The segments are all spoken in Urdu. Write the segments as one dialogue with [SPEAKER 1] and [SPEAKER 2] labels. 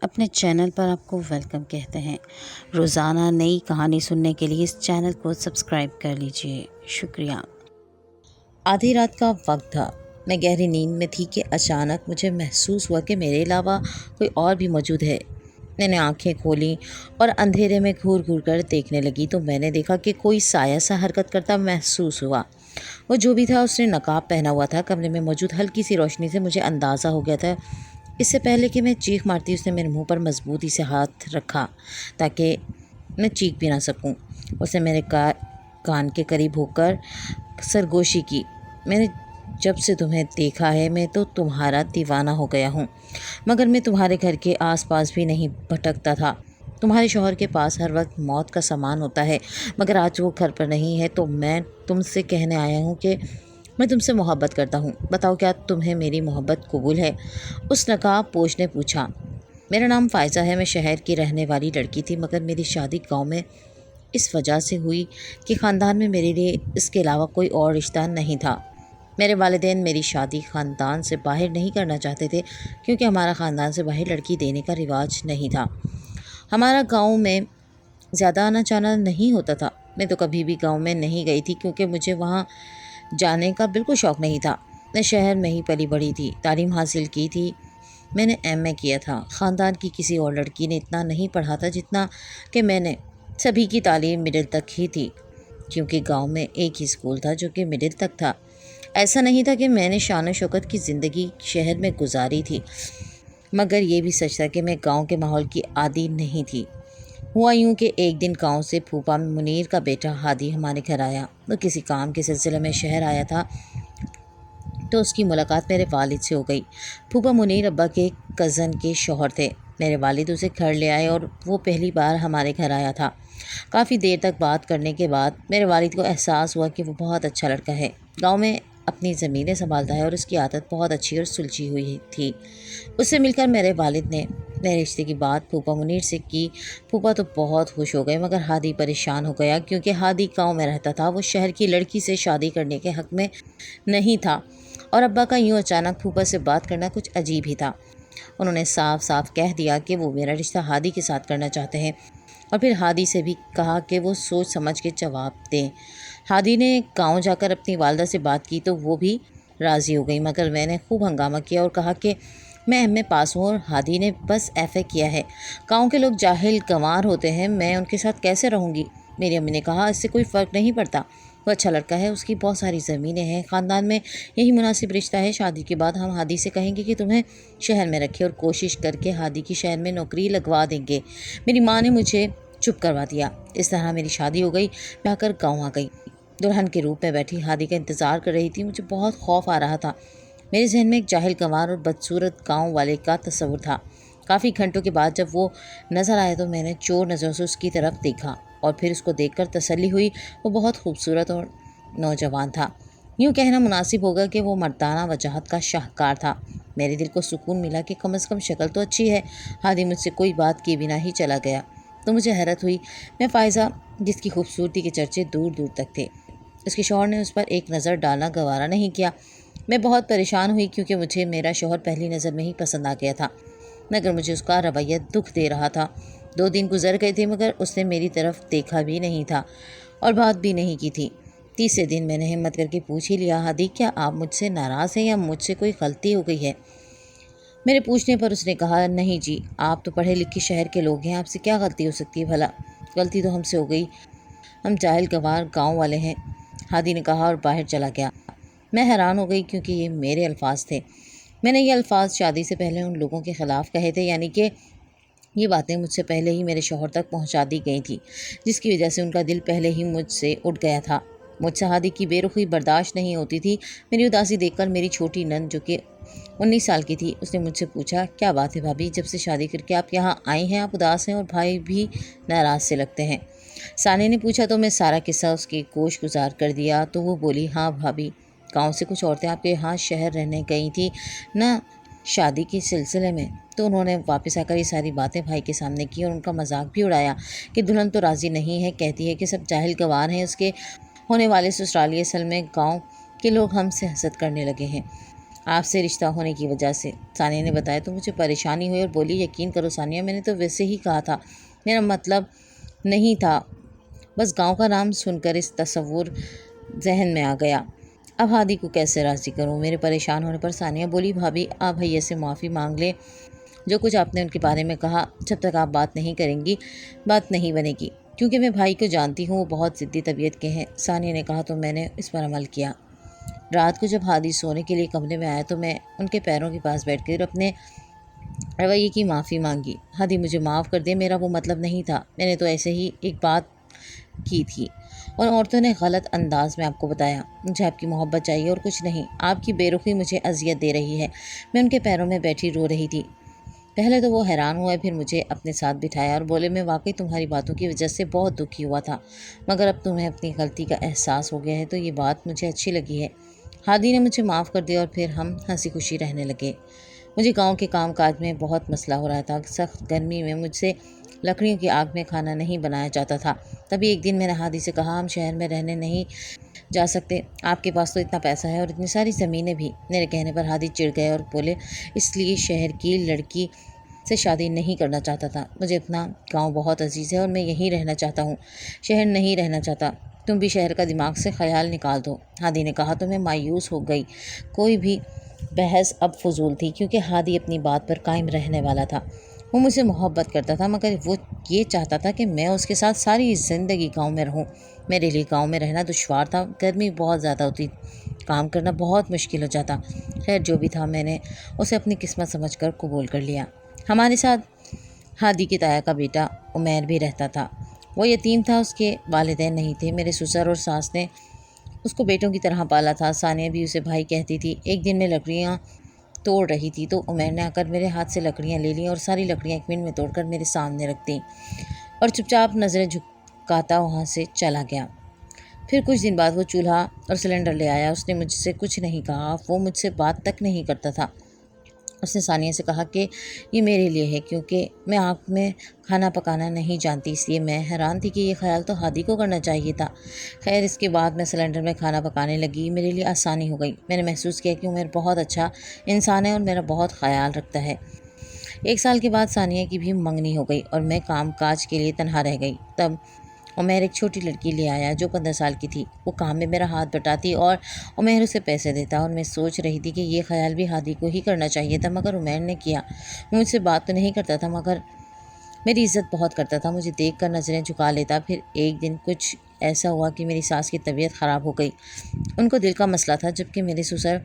[SPEAKER 1] اپنے چینل پر آپ کو ویلکم کہتے ہیں۔ روزانہ نئی کہانی سننے کے لیے اس چینل کو سبسکرائب کر لیجئے۔ شکریہ۔ آدھی رات کا وقت تھا۔ میں گہری نیند میں تھی کہ اچانک مجھے محسوس ہوا کہ میرے علاوہ کوئی اور بھی موجود ہے۔ میں نے آنکھیں کھولیں اور اندھیرے میں گھور گھور کر دیکھنے لگی تو میں نے دیکھا کہ کوئی سایہ سا حرکت کرتا محسوس ہوا۔ وہ جو بھی تھا اس نے نقاب پہنا ہوا تھا۔ کمرے میں موجود ہلکی سی روشنی سے مجھے اندازہ ہو گیا تھا اس سے پہلے کہ میں چیخ مارتی اس نے میرے منہ پر مضبوطی سے ہاتھ رکھا تاکہ میں چیخ بھی نہ سکوں۔ اس نے میرے کان کے قریب ہو کر سرگوشی کی۔ میں نے جب سے تمہیں دیکھا ہے میں تو تمہارا دیوانہ ہو گیا ہوں، مگر میں تمہارے گھر کے آس پاس بھی نہیں بھٹکتا تھا۔ تمہارے شوہر کے پاس ہر وقت موت کا سامان ہوتا ہے، مگر آج وہ گھر پر نہیں ہے تو میں تم سے کہنے آیا ہوں کہ میں تم سے محبت کرتا ہوں۔ بتاؤ کیا تمہیں میری محبت قبول ہے؟ اس نقاب پوش نے پوچھا۔ میرا نام فائزہ ہے، میں شہر کی رہنے والی لڑکی تھی، مگر میری شادی گاؤں میں اس وجہ سے ہوئی کہ خاندان میں میرے لیے اس کے علاوہ کوئی اور رشتہ نہیں تھا۔ میرے والدین میری شادی خاندان سے باہر نہیں کرنا چاہتے تھے کیونکہ ہمارا خاندان سے باہر لڑکی دینے کا رواج نہیں تھا۔ ہمارا گاؤں میں زیادہ آنا جانا نہیں ہوتا تھا۔ میں تو کبھی بھی گاؤں میں نہیں گئی تھی کیونکہ مجھے وہاں جانے کا بالکل شوق نہیں تھا۔ میں شہر میں ہی پلی بڑھی تھی، تعلیم حاصل کی تھی، میں نے ایم اے کیا تھا۔ خاندان کی کسی اور لڑکی نے اتنا نہیں پڑھا تھا جتنا کہ میں نے۔ سبھی کی تعلیم مڈل تک ہی تھی کیونکہ گاؤں میں ایک ہی اسکول تھا جو کہ مڈل تک تھا۔ ایسا نہیں تھا کہ میں نے شان و شوکت کی زندگی شہر میں گزاری تھی، مگر یہ بھی سچ تھا کہ میں گاؤں کے ماحول کی عادی نہیں تھی۔ ہوا یوں کہ ایک دن گاؤں سے پھوپھا منیر کا بیٹا ہادی ہمارے گھر آیا۔ وہ کسی کام کے سلسلے میں شہر آیا تھا تو اس کی ملاقات میرے والد سے ہو گئی۔ پھوپھا منیر ابا کے کزن کے شوہر تھے۔ میرے والد اسے گھر لے آئے اور وہ پہلی بار ہمارے گھر آیا تھا۔ کافی دیر تک بات کرنے کے بعد میرے والد کو احساس ہوا کہ وہ بہت اچھا لڑکا ہے، گاؤں میں اپنی زمینیں سنبھالتا ہے اور اس کی عادت بہت اچھی اور سلجھی ہوئی تھی۔ اس سے مل کر میرے والد نے میرے رشتے کی بات پھوپھا منیر سے کی۔ پھوپھا تو بہت خوش ہو گئے مگر ہادی پریشان ہو گیا کیونکہ ہادی گاؤں میں رہتا تھا، وہ شہر کی لڑکی سے شادی کرنے کے حق میں نہیں تھا اور ابا کا یوں اچانک پھوپھا سے بات کرنا کچھ عجیب ہی تھا۔ انہوں نے صاف صاف کہہ دیا کہ وہ میرا رشتہ ہادی کے ساتھ کرنا چاہتے ہیں اور پھر ہادی سے بھی کہا کہ وہ سوچ سمجھ کے جواب دیں۔ ہادی نے گاؤں جا کر اپنی والدہ سے بات کی تو وہ بھی راضی ہو گئی، مگر میں نے خوب ہنگامہ کیا اور کہا کہ میں ایم اے پاس ہوں اور ہادی نے بس ایف اے کیا ہے۔ گاؤں کے لوگ جاہل گنوار ہوتے ہیں، میں ان کے ساتھ کیسے رہوں گی؟ میری امی نے کہا اس سے کوئی فرق نہیں پڑتا، وہ اچھا لڑکا ہے، اس کی بہت ساری زمینیں ہیں، خاندان میں یہی مناسب رشتہ ہے۔ شادی کے بعد ہم ہادی سے کہیں گے کہ تمہیں شہر میں رکھے اور کوشش کر کے ہادی کی شہر میں نوکری لگوا دیں گے۔ میری ماں نے مجھے چپ کروا دیا۔ اس طرح میری شادی ہو گئی، میں آ کر گاؤں آ گئی۔ دلہن کے روپ میں بیٹھی ہادی کا انتظار کر رہی تھی۔ مجھے بہت خوف آ رہا تھا۔ میرے ذہن میں ایک جاہل گنوار اور بدصورت گاؤں والے کا تصور تھا۔ کافی گھنٹوں کے بعد جب وہ نظر آیا تو میں نے چور نظروں سے اس کی طرف دیکھا اور پھر اس کو دیکھ کر تسلی ہوئی۔ وہ بہت خوبصورت اور نوجوان تھا، یوں کہنا مناسب ہوگا کہ وہ مردانہ وجاہت کا شاہکار تھا۔ میرے دل کو سکون ملا کہ کم از کم شکل تو اچھی ہے۔ ہادی مجھ سے کوئی بات کیے بنا ہی چلا گیا تو مجھے حیرت ہوئی۔ میں فائزہ جس کی خوبصورتی کے چرچے دور دور تک تھے، اس کے شوہر نے اس پر ایک نظر ڈالنا گوارا نہیں کیا۔ میں بہت پریشان ہوئی کیونکہ مجھے میرا شوہر پہلی نظر میں ہی پسند آ گیا تھا، مگر مجھے اس کا رویہ دکھ دے رہا تھا۔ 2 دن گزر گئے تھے مگر اس نے میری طرف دیکھا بھی نہیں تھا اور بات بھی نہیں کی تھی۔ تیسرے دن میں نے ہمت کر کے پوچھ ہی لیا، ہادی کیا آپ مجھ سے ناراض ہیں یا مجھ سے کوئی غلطی ہو گئی ہے؟ میرے پوچھنے پر اس نے کہا نہیں جی، آپ تو پڑھے لکھے شہر کے لوگ ہیں، آپ سے کیا غلطی ہو سکتی ہے بھلا؟ غلطی تو ہم سے ہو گئی، ہم جاہل گنوار گاؤں والے ہیں، ہادی نے کہا اور باہر چلا گیا۔ میں حیران ہو گئی کیونکہ یہ میرے الفاظ تھے۔ میں نے یہ الفاظ شادی سے پہلے ان لوگوں کے خلاف کہے تھے، یعنی کہ یہ باتیں مجھ سے پہلے ہی میرے شوہر تک پہنچا دی گئی تھیں، جس کی وجہ سے ان کا دل پہلے ہی مجھ سے اٹھ گیا تھا۔ مجھ سے ہادی کی بے رخی برداشت نہیں ہوتی تھی۔ میری اداسی دیکھ کر میری چھوٹی نند جو کہ 19 سال کی تھی، اس نے مجھ سے پوچھا کیا بات ہے بھابھی، جب سے شادی کر کے آپ یہاں آئی ہیں آپ اداس ہیں اور بھائی بھی ناراض سے لگتے ہیں۔ ثانیہ نے پوچھا تو میں سارا قصہ اس کی گوش گزار کر دیا تو وہ بولی ہاں بھابھی، گاؤں سے کچھ عورتیں آپ کے یہاں شہر رہنے گئی تھیں نہ شادی کے سلسلے میں، تو انہوں نے واپس آ کر یہ ساری باتیں بھائی کے سامنے کی اور ان کا مذاق بھی اڑایا کہ دلہن تو راضی نہیں ہے، کہتی ہے کہ سب جاہل گنوار ہیں، اس کے ہونے والے سسرالی، اصل میں گاؤں کے لوگ ہم سے حسد کرنے لگے ہیں۔ آپ سے رشتہ ہونے کی وجہ سے، ثانیہ نے بتایا۔ تو مجھے پریشانی ہوئی اور بولی یقین کرو ثانیہ، میں نے تو ویسے ہی کہا تھا، میرا مطلب نہیں تھا، بس گاؤں کا نام سن کر اس تصور ذہن میں آ گیا۔ اب ہادی کو کیسے راضی کروں؟ میرے پریشان ہونے پر ثانیہ بولی بھابھی آپ بھیا سے معافی مانگ لیں، جو کچھ آپ نے ان کے بارے میں کہا، جب تک آپ بات نہیں کریں گی بات نہیں بنے گی، کیونکہ میں بھائی کو جانتی ہوں، وہ بہت ضدی طبیعت کے ہیں۔ ثانیہ نے کہا تو میں نے اس پر عمل کیا۔ رات کو جب ہادی سونے کے لیے کمرے میں آیا تو میں ان کے پیروں کے پاس بیٹھ گئی اور اپنے رویے کی معافی مانگی۔ ہادی مجھے معاف کر دے، میرا وہ مطلب نہیں تھا، میں نے تو ایسے ہی ایک بات کی تھی اور عورتوں نے غلط انداز میں آپ کو بتایا۔ مجھے آپ کی محبت چاہیے اور کچھ نہیں، آپ کی بے رخی مجھے اذیت دے رہی ہے۔ میں ان کے پیروں میں بیٹھی رو رہی تھی۔ پہلے تو وہ حیران ہوئے، پھر مجھے اپنے ساتھ بٹھایا اور بولے میں واقعی تمہاری باتوں کی وجہ سے بہت دکھی ہوا تھا، مگر اب تمہیں اپنی غلطی کا احساس ہو گیا ہے تو یہ بات مجھے اچھی لگی ہے۔ ہادی نے مجھے معاف کر دیا اور پھر ہم ہنسی خوشی رہنے لگے۔ مجھے گاؤں کے کام کاج میں بہت مسئلہ ہو رہا تھا، سخت گرمی میں مجھ سے لکڑیوں کی آگ میں کھانا نہیں بنایا جاتا تھا۔ تبھی ایک دن میں نے ہادی سے کہا ہم شہر میں رہنے نہیں جا سکتے، آپ کے پاس تو اتنا پیسہ ہے اور اتنی ساری زمینیں بھی۔ میرے کہنے پر ہادی چڑ گئے اور بولے اس لیے شہر کی لڑکی سے شادی نہیں کرنا چاہتا تھا، مجھے اپنا گاؤں بہت عزیز ہے اور میں یہیں رہنا چاہتا ہوں، شہر نہیں رہنا چاہتا، تم بھی شہر کا دماغ سے خیال نکال دو۔ ہادی نے کہا تو میں مایوس ہو گئی۔ کوئی بھی بحث اب فضول تھی کیونکہ ہادی اپنی بات پر قائم رہنے والا تھا۔ وہ مجھ سے محبت کرتا تھا مگر وہ یہ چاہتا تھا کہ میں اس کے ساتھ ساری زندگی گاؤں میں رہوں۔ میرے لیے گاؤں میں رہنا دشوار تھا، گرمی بہت زیادہ ہوتی، کام کرنا بہت مشکل ہو جاتا۔ خیر جو بھی تھا میں نے اسے اپنی قسمت سمجھ کر قبول کر لیا۔ ہمارے ساتھ ہادی کی تایا کا بیٹا عمیر بھی رہتا تھا۔ وہ یتیم تھا، اس کے والدین نہیں تھے، میرے سسر اور ساس نے اس کو بیٹوں کی طرح پالا تھا۔ ثانیہ بھی اسے بھائی کہتی تھی۔ ایک دن میں لکڑیاں توڑ رہی تھی تو عمیر نے آ کر میرے ہاتھ سے لکڑیاں لے لیں اور ساری لکڑیاں ایک منٹ میں توڑ کر میرے سامنے رکھ دیں اور چپ چاپ نظریں جھکاتا وہاں سے چلا گیا۔ پھر کچھ دن بعد وہ چولہا اور سلنڈر لے آیا۔ اس نے مجھ سے کچھ نہیں کہا، وہ مجھ سے بات تک نہیں کرتا تھا۔ اس نے ثانیہ سے کہا کہ یہ میرے لیے ہے کیونکہ میں آگ میں کھانا پکانا نہیں جانتی، اس لیے میں حیران تھی کہ یہ خیال تو ہادی کو کرنا چاہیے تھا۔ خیر اس کے بعد میں سلنڈر میں کھانا پکانے لگی، میرے لیے آسانی ہو گئی۔ میں نے محسوس کیا کہ عمر بہت اچھا انسان ہے اور میرا بہت خیال رکھتا ہے۔ 1 سال کے بعد ثانیہ کی بھی منگنی ہو گئی اور میں کام کاج کے لیے تنہا رہ گئی۔ تب عمیر ایک چھوٹی لڑکی لے آیا جو 15 سال کی تھی۔ وہ کام میں میرا ہاتھ بٹاتی اور عمیر اسے پیسے دیتا اور میں سوچ رہی تھی کہ یہ خیال بھی ہادی کو ہی کرنا چاہیے تھا مگر عمیر نے کیا۔ وہ مجھ سے بات تو نہیں کرتا تھا مگر میری عزت بہت کرتا تھا، مجھے دیکھ کر نظریں جھکا لیتا۔ پھر ایک دن کچھ ایسا ہوا کہ میری ساس کی طبیعت خراب ہو گئی۔ ان کو دل کا مسئلہ تھا، جبکہ میرے سسر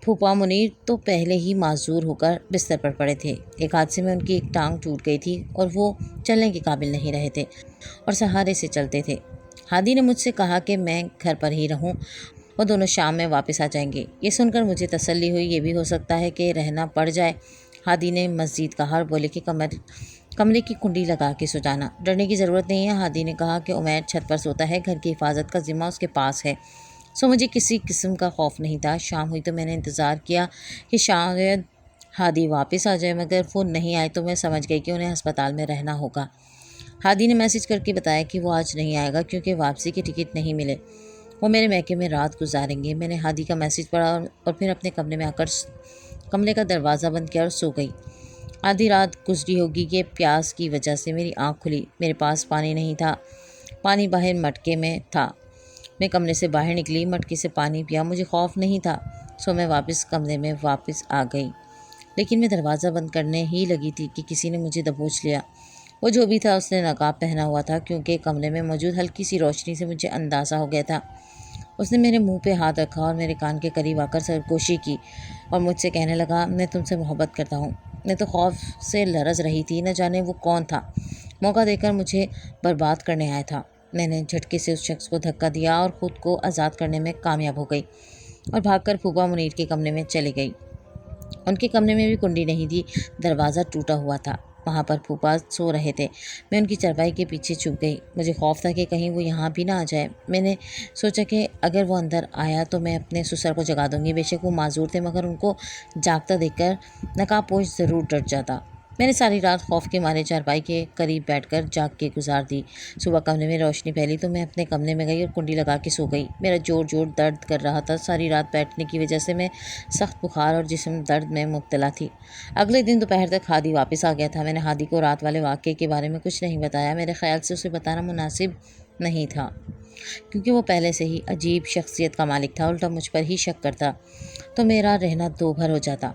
[SPEAKER 1] پھوپھا منیر تو پہلے ہی معذور ہو کر بستر پر پڑے تھے۔ ایک حادثے میں ان کی ایک ٹانگ ٹوٹ گئی تھی اور وہ چلنے کے قابل نہیں رہے تھے اور سہارے سے چلتے تھے۔ ہادی نے مجھ سے کہا کہ میں گھر پر ہی رہوں، وہ دونوں شام میں واپس آ جائیں گے۔ یہ سن کر مجھے تسلی ہوئی، یہ بھی ہو سکتا ہے کہ رہنا پڑ جائے۔ ہادی نے مزید کہا اور بولے کہ کمرے کی کنڈی لگا کے سو جانا، ڈرنے کی ضرورت نہیں ہے۔ ہادی نے کہا کہ عمیر چھت پر سوتا ہے، گھر کی حفاظت کا ذمہ اس کے پاس ہے، سو مجھے کسی قسم کا خوف نہیں تھا۔ شام ہوئی تو میں نے انتظار کیا کہ شاید ہادی واپس آ جائے مگر وہ نہیں آئے تو میں سمجھ گئی کہ انہیں ہسپتال میں رہنا ہوگا۔ ہادی نے میسج کر کے بتایا کہ وہ آج نہیں آئے گا کیونکہ واپسی کے ٹکٹ نہیں ملے، وہ میرے میکے میں رات گزاریں گے۔ میں نے ہادی کا میسج پڑھا اور پھر اپنے کمرے میں آ کر کمرے کا دروازہ بند کیا اور سو گئی۔ آدھی رات گزری ہوگی کہ پیاس کی وجہ سے میری آنکھ کھلی، میرے پاس پانی نہیں تھا، پانی باہر مٹکے میں تھا۔ میں کمرے سے باہر نکلی، مٹکے سے پانی پیا، مجھے خوف نہیں تھا، سو میں واپس کمرے میں واپس آ گئی۔ لیکن میں دروازہ بند کرنے ہی لگی تھی کہ کسی نے مجھے دبوچ لیا۔ وہ جو بھی تھا اس نے نقاب پہنا ہوا تھا کیونکہ کمرے میں موجود ہلکی سی روشنی سے مجھے اندازہ ہو گیا تھا۔ اس نے میرے منہ پہ ہاتھ رکھا اور میرے کان کے قریب آ کر سرگوشی کی اور مجھ سے کہنے لگا میں تم سے محبت کرتا ہوں۔ میں تو خوف سے لرز رہی تھی، نہ جانے وہ کون تھا، موقع دے کر مجھے برباد کرنے آیا تھا۔ میں نے جھٹکے سے اس شخص کو دھکا دیا اور خود کو آزاد کرنے میں کامیاب ہو گئی اور بھاگ کر پھوپھا منیر کے کمرے میں چلی گئی۔ ان کے کمرے میں بھی کنڈی نہیں تھی، دروازہ ٹوٹا ہوا تھا، وہاں پر پھوپھا سو رہے تھے۔ میں ان کی چارپائی کے پیچھے چھپ گئی، مجھے خوف تھا کہ کہیں وہ یہاں بھی نہ آ جائے۔ میں نے سوچا کہ اگر وہ اندر آیا تو میں اپنے سسر کو جگا دوں گی، بے شک وہ معذور تھے مگر ان کو جاگتا دیکھ کر نقاب پوش ضرور ڈر جاتا۔ میں نے ساری رات خوف کے مارے چارپائی کے قریب بیٹھ کر جاگ کے گزار دی۔ صبح کمرے میں روشنی پھیلی تو میں اپنے کمرے میں گئی اور کنڈی لگا کے سو گئی۔ میرا جوڑ درد کر رہا تھا۔ ساری رات بیٹھنے کی وجہ سے میں سخت بخار اور جسم درد میں مبتلا تھی۔ اگلے دن دوپہر تک ہادی واپس آ گیا تھا۔ میں نے ہادی کو رات والے واقعے کے بارے میں کچھ نہیں بتایا۔ میرے خیال سے اسے بتانا مناسب نہیں تھا، کیونکہ وہ پہلے سے ہی عجیب شخصیت کا مالک تھا، الٹا مجھ پر ہی شک کرتا تو میرا رہنا دو بھر ہو جاتا۔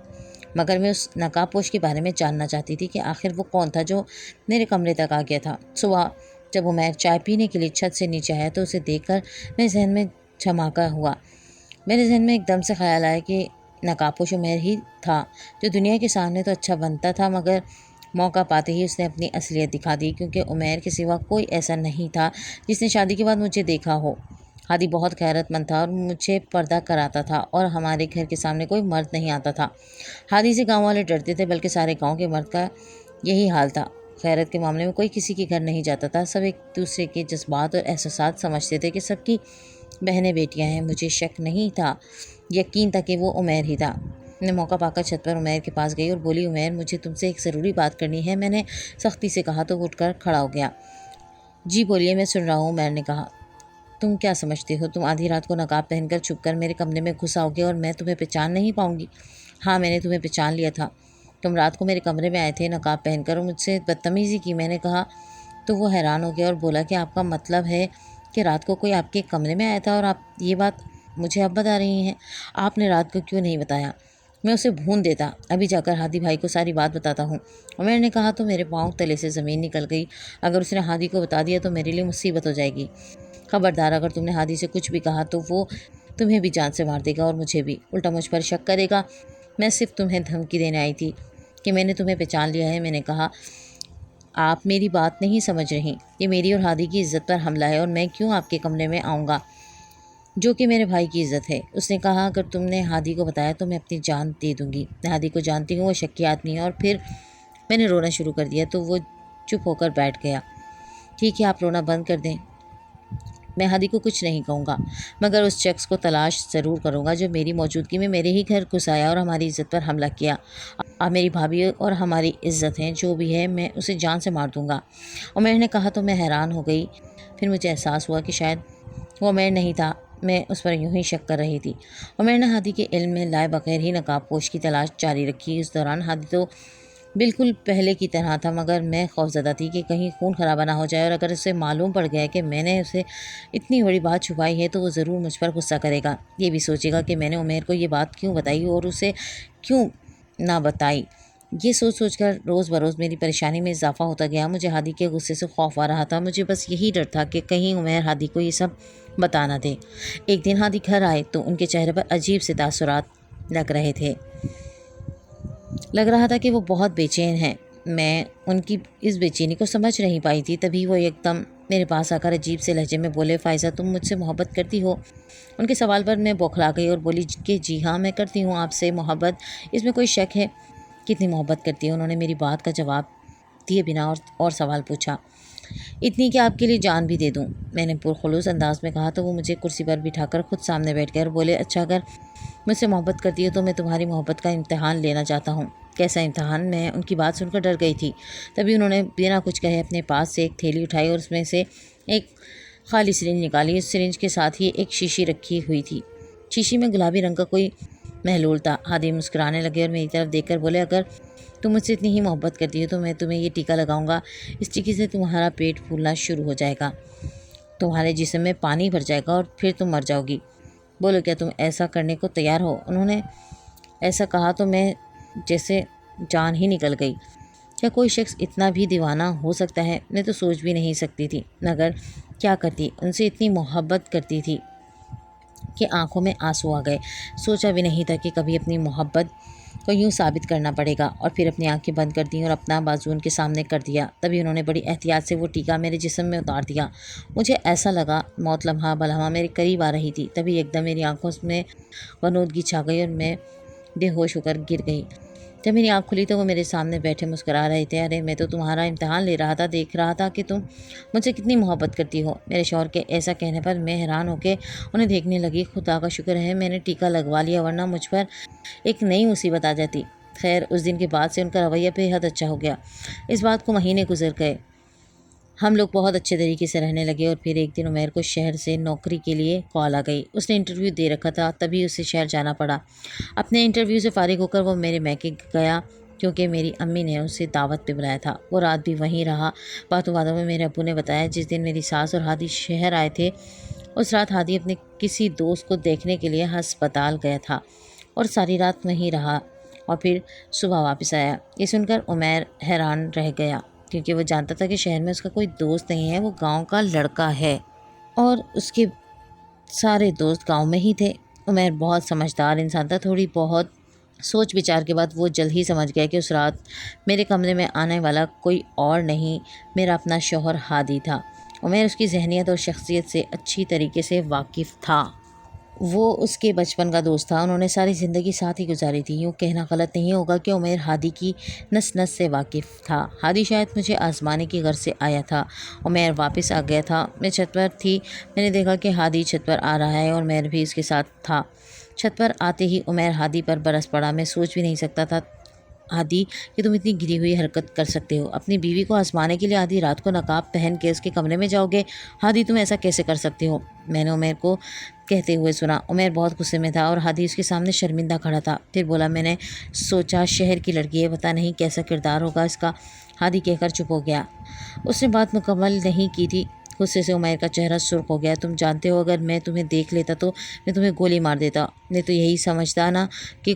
[SPEAKER 1] مگر میں اس نقاب پوش کے بارے میں جاننا چاہتی تھی کہ آخر وہ کون تھا جو میرے کمرے تک آ گیا تھا۔ صبح جب عمیر چائے پینے کے لیے چھت سے نیچے آیا تو اسے دیکھ کر میرے ذہن میں جھماکا ہوا۔ میرے ذہن میں ایک دم سے خیال آیا کہ نقاب پوش عمیر ہی تھا، جو دنیا کے سامنے تو اچھا بنتا تھا، مگر موقع پاتے ہی اس نے اپنی اصلیت دکھا دی، کیونکہ عمیر کے سوا کوئی ایسا نہیں تھا جس نے شادی کے بعد مجھے دیکھا ہو۔ ہادی بہت غیرت مند تھا اور مجھے پردہ کراتا تھا، اور ہمارے گھر کے سامنے کوئی مرد نہیں آتا تھا۔ ہادی سے گاؤں والے ڈرتے تھے، بلکہ سارے گاؤں کے مرد کا یہی حال تھا۔ غیرت کے معاملے میں کوئی کسی کے گھر نہیں جاتا تھا۔ سب ایک دوسرے کے جذبات اور احساسات سمجھتے تھے کہ سب کی بہنیں بیٹیاں ہیں۔ مجھے شک نہیں تھا، یقین تھا کہ وہ عمیر ہی تھا۔ میں موقع پا کر چھت پر عمیر کے پاس گئی اور بولی، عمیر مجھے تم سے ایک ضروری بات کرنی ہے۔ میں نے سختی سے کہا تو وہ اٹھ کر کھڑا ہو گیا۔ جی بولیے، میں سن رہا ہوں، عمیر نے کہا۔ تم کیا سمجھتے ہو، تم آدھی رات کو نقاب پہن کر چھپ کر میرے کمرے میں گھس آؤ گے اور میں تمہیں پہچان نہیں پاؤں گی؟ ہاں، میں نے تمہیں پہچان لیا تھا۔ تم رات کو میرے کمرے میں آئے تھے نقاب پہن کر اور مجھ سے بدتمیزی کی۔ میں نے کہا تو وہ حیران ہو گیا اور بولا کہ آپ کا مطلب ہے کہ رات کو کوئی آپ کے کمرے میں آیا تھا اور آپ یہ بات مجھے اب بتا رہی ہیں؟ آپ نے رات کو کیوں نہیں بتایا؟ میں اسے بھون دیتا، ابھی جا کر ہادی بھائی کو ساری بات بتاتا ہوں۔ عمیر نے کہا تو میرے پاؤں تلے سے زمین نکل گئی۔ اگر اس نے ہادی کو بتا دیا تو میرے لیے مصیبت ہو جائے گی۔ خبردار، اگر تم نے ہادی سے کچھ بھی کہا تو وہ تمہیں بھی جان سے مار دے گا اور مجھے بھی، الٹا مجھ پر شک کرے گا۔ میں صرف تمہیں دھمکی دینے آئی تھی کہ میں نے تمہیں پہچان لیا ہے۔ میں نے کہا آپ میری بات نہیں سمجھ رہی، یہ میری اور ہادی کی عزت پر حملہ ہے اور میں کیوں آپ کے کمرے میں آؤں گا، جو کہ میرے بھائی کی عزت ہے۔ اس نے کہا اگر تم نے ہادی کو بتایا تو میں اپنی جان دے دوں گی۔ میں ہادی کو جانتی ہوں، وہ شکی آدمی ہے۔ اور پھر میں نے رونا شروع کر دیا تو وہ چپ ہو کر بیٹھ گیا۔ ٹھیک ہے، آپ رونا بند کر دیں، میں ہادی کو کچھ نہیں کہوں گا، مگر اس شخص کو تلاش ضرور کروں گا جو میری موجودگی میں میرے ہی گھر گھس آیا اور ہماری عزت پر حملہ کیا۔ آپ میری بھابھی اور ہماری عزت ہیں، جو بھی ہے میں اسے جان سے مار دوں گا۔ عمیر نے کہا تو میں حیران ہو گئی۔ پھر مجھے احساس ہوا کہ شاید وہ عمیر نہیں تھا، میں اس پر یوں ہی شک کر رہی تھی۔ عمیر نے ہادی کے علم میں لائے بغیر ہی نقاب پوش کی تلاش جاری رکھی۔ اس دوران ہادی تو بالکل پہلے کی طرح تھا، مگر میں خوفزدہ تھی کہ کہیں خون خرابہ نہ ہو جائے، اور اگر اسے معلوم پڑ گیا کہ میں نے اسے اتنی بڑی بات چھپائی ہے تو وہ ضرور مجھ پر غصہ کرے گا۔ یہ بھی سوچے گا کہ میں نے عمیر کو یہ بات کیوں بتائی اور اسے کیوں نہ بتائی۔ یہ سوچ کر روز بروز میری پریشانی میں اضافہ ہوتا گیا۔ مجھے ہادی کے غصے سے خوف آ رہا تھا۔ مجھے بس یہی ڈر تھا کہ کہیں عمیر ہادی کو یہ سب بتا نہ دے۔ ایک دن ہادی گھر آئے تو ان کے چہرے پر عجیب سے تاثرات لگ رہے تھے۔ لگ رہا تھا کہ وہ بہت بے چین ہیں۔ میں ان کی اس بے چینی کو سمجھ نہیں پائی تھی۔ تبھی وہ ایک دم میرے پاس آ کر عجیب سے لہجے میں بولے، فائزہ تم مجھ سے محبت کرتی ہو؟ ان کے سوال پر میں بوکھلا گئی اور بولی کہ جی ہاں، میں کرتی ہوں آپ سے محبت، اس میں کوئی شک ہے؟ کتنی محبت کرتی ہے؟ انہوں نے میری بات کا جواب دیے بنا اور سوال پوچھا۔ اتنی کہ آپ کے لیے جان بھی دے دوں، میں نے پرخلوص انداز میں کہا تو وہ مجھے کرسی پر بٹھا کر خود سامنے بیٹھ گئے اور بولے، اچھا اگر مجھ سے محبت کرتی ہے تو میں تمہاری محبت کا امتحان لینا چاہتا ہوں۔ کیسا امتحان؟ میں ان کی بات سن کر ڈر گئی تھی۔ تبھی انہوں نے بنا کچھ کہے اپنے پاس سے ایک تھیلی اٹھائی اور اس میں سے ایک خالی سرنج نکالی۔ اس سرنج کے ساتھ ہی ایک شیشی رکھی ہوئی تھی۔ شیشی میں گلابی رنگ کا کوئی محلول تھا۔ ہادی مسکرانے لگے اور میری طرف دیکھ کر بولے، اگر تم مجھ سے اتنی ہی محبت کرتی ہو تو میں تمہیں یہ ٹیکا لگاؤں گا۔ اس ٹیکے سے تمہارا پیٹ پھولنا شروع ہو جائے گا، تمہارے جسم میں پانی بھر جائے گا اور پھر تم مر جاؤ گی۔ بولو کیا تم ایسا کرنے کو تیار ہو؟ انہوں نے ایسا کہا تو میں جیسے جان ہی نکل گئی۔ کیا کوئی شخص اتنا بھی دیوانہ ہو سکتا ہے؟ میں تو سوچ بھی نہیں سکتی تھی، مگر کیا کرتی، ان سے اتنی محبت کرتی تھی کہ آنکھوں میں آنسو آ گئے۔ سوچا بھی نہیں تھا کہ کبھی اپنی محبت کو یوں ثابت کرنا پڑے گا، اور پھر اپنی آنکھیں بند کر دیں اور اپنا بازو ان کے سامنے کر دیا۔ تبھی انہوں نے بڑی احتیاط سے وہ ٹیکا میرے جسم میں اتار دیا۔ مجھے ایسا لگا موت لمحہ بلمحہ میرے قریب آ رہی تھی۔ تبھی ایک دم میری آنکھوں میں غنودگی چھا گئی اور میں بے ہوش ہو کر گر گئی۔ جب میری آنکھ کھلی تو وہ میرے سامنے بیٹھے مسکرا رہے تھے۔ ارے میں تو تمہارا امتحان لے رہا تھا، دیکھ رہا تھا کہ تم مجھ سے کتنی محبت کرتی ہو۔ میرے شوہر کے ایسا کہنے پر میں حیران ہو کے انہیں دیکھنے لگی۔ خدا کا شکر ہے میں نے ٹیکا لگوا لیا، ورنہ مجھ پر ایک نئی مصیبت آ جاتی۔ خیر اس دن کے بعد سے ان کا رویہ بے حد اچھا ہو گیا۔ اس بات کو مہینے گزر گئے، ہم لوگ بہت اچھے طریقے سے رہنے لگے، اور پھر ایک دن عمیر کو شہر سے نوکری کے لیے کال آ گئی۔ اس نے انٹرویو دے رکھا تھا، تبھی اسے شہر جانا پڑا۔ اپنے انٹرویو سے فارغ ہو کر وہ میرے میکے گیا، کیونکہ میری امی نے اسے دعوت پہ بلایا تھا۔ وہ رات بھی وہیں رہا۔ باتوں باتوں میں میرے ابو نے بتایا جس دن میری ساس اور ہادی شہر آئے تھے، اس رات ہادی اپنے کسی دوست کو دیکھنے کے لیے ہسپتال گیا تھا اور ساری رات وہیں رہا اور پھر صبح واپس آیا۔ یہ سن کر عمیر حیران رہ گیا، کیونکہ وہ جانتا تھا کہ شہر میں اس کا کوئی دوست نہیں ہے، وہ گاؤں کا لڑکا ہے اور اس کے سارے دوست گاؤں میں ہی تھے۔ عمیر بہت سمجھدار انسان تھا، تھوڑی بہت سوچ بچار کے بعد وہ جلد ہی سمجھ گیا کہ اس رات میرے کمرے میں آنے والا کوئی اور نہیں، میرا اپنا شوہر ہادی تھا۔ عمیر اس کی ذہنیت اور شخصیت سے اچھی طریقے سے واقف تھا۔ وہ اس کے بچپن کا دوست تھا، انہوں نے ساری زندگی ساتھ ہی گزاری تھی۔ یوں کہنا غلط نہیں ہوگا کہ عمیر ہادی کی نس نس سے واقف تھا۔ ہادی شاید مجھے آزمانے کی غرض سے آیا تھا۔ عمیر واپس آ گیا تھا، میں چھت پر تھی، میں نے دیکھا کہ ہادی چھت پر آ رہا ہے اور عمیر بھی اس کے ساتھ تھا۔ چھت پر آتے ہی عمیر ہادی پر برس پڑا۔ میں سوچ بھی نہیں سکتا تھا ہادی کہ تم اتنی گری ہوئی حرکت کر سکتے ہو، اپنی بیوی کو آزمانے کے لیے آدھی رات کو نقاب پہن کے اس کے کمرے میں جاؤ گے؟ ہادی تم ایسا کیسے کر سکتے ہو؟ میں نے عمیر کو کہتے ہوئے سنا۔ عمیر بہت غصے میں تھا اور ہادی اس کے سامنے شرمندہ کھڑا تھا۔ پھر بولا، میں نے سوچا شہر کی لڑکی ہے، پتہ نہیں کیسا کردار ہوگا اس کا۔ ہادی کہہ کر چپ ہو گیا۔ اس نے بات مکمل نہیں کی تھی، غصے سے عمیر کا چہرہ سرخ ہو گیا۔ تم جانتے ہو اگر میں تمہیں دیکھ لیتا تو میں تمہیں گولی مار دیتا۔ میں تو یہی سمجھتا نا کہ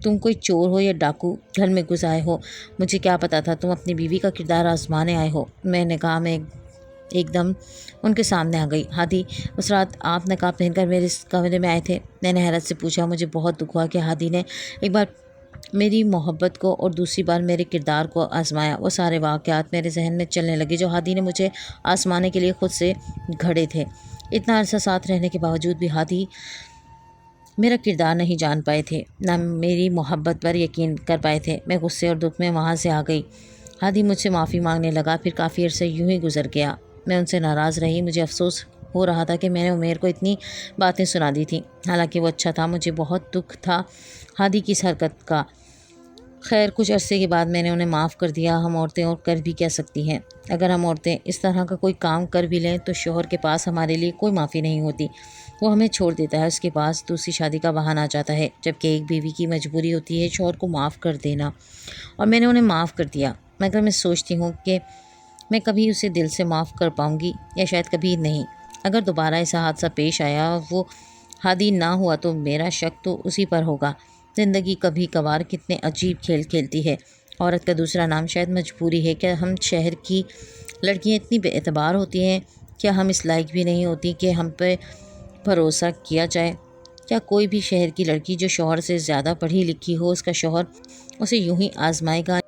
[SPEAKER 1] تم کوئی چور ہو یا ڈاکو، گھر میں گھس آئے ہو۔ مجھے کیا پتہ تھا تم اپنی بیوی کا کردار آزمانے آئے ہو۔ میں نگاہ میں ایک دم ان کے سامنے آ گئی۔ ہادی، اس رات آپ نقاب پہن کر میرے کمرے میں آئے تھے؟ میں نے حیرت سے پوچھا۔ مجھے بہت دکھ ہوا کہ ہادی نے ایک بار میری محبت کو اور دوسری بار میرے کردار کو آزمایا۔ وہ سارے واقعات میرے ذہن میں چلنے لگے جو ہادی نے مجھے آزمانے کے لیے خود سے گھڑے تھے۔ اتنا عرصہ ساتھ رہنے کے باوجود بھی ہادی میرا کردار نہیں جان پائے تھے، نہ میری محبت پر یقین کر پائے تھے۔ میں غصے اور دکھ میں وہاں سے آ گئی۔ ہادی مجھ سے معافی مانگنے لگا، پھر کافی عرصہ یوں ہی گزر گیا۔ میں ان سے ناراض رہی۔ مجھے افسوس ہو رہا تھا کہ میں نے عمیر کو اتنی باتیں سنا دی تھیں، حالانکہ وہ اچھا تھا۔ مجھے بہت دکھ تھا ہادی کی اس حرکت کا۔ خیر کچھ عرصے کے بعد میں نے انہیں معاف کر دیا۔ ہم عورتیں اور کر بھی کیا سکتی ہیں؟ اگر ہم عورتیں اس طرح کا کوئی کام کر بھی لیں تو شوہر کے پاس ہمارے لیے کوئی معافی نہیں ہوتی، وہ ہمیں چھوڑ دیتا ہے، اس کے پاس دوسری شادی کا بہانہ آ جاتا ہے، جبکہ ایک بیوی کی مجبوری ہوتی ہے شوہر کو معاف کر دینا، اور میں نے انہیں معاف کر دیا۔ مگر میں سوچتی ہوں کہ میں کبھی اسے دل سے معاف کر پاؤں گی یا شاید کبھی نہیں۔ اگر دوبارہ ایسا حادثہ پیش آیا اور وہ ہادی نہ ہوا تو میرا شک تو اسی پر ہوگا۔ زندگی کبھی کبھار کتنے عجیب کھیل کھیلتی ہے۔ عورت کا دوسرا نام شاید مجبوری ہے۔ کیا ہم شہر کی لڑکیاں اتنی بے اعتبار ہوتی ہیں؟ کیا ہم اس لائق بھی نہیں ہوتی کہ ہم پہ بھروسہ کیا جائے؟ کیا کوئی بھی شہر کی لڑکی جو شوہر سے زیادہ پڑھی لکھی ہو، اس کا شوہر اسے یوں ہی آزمائے گا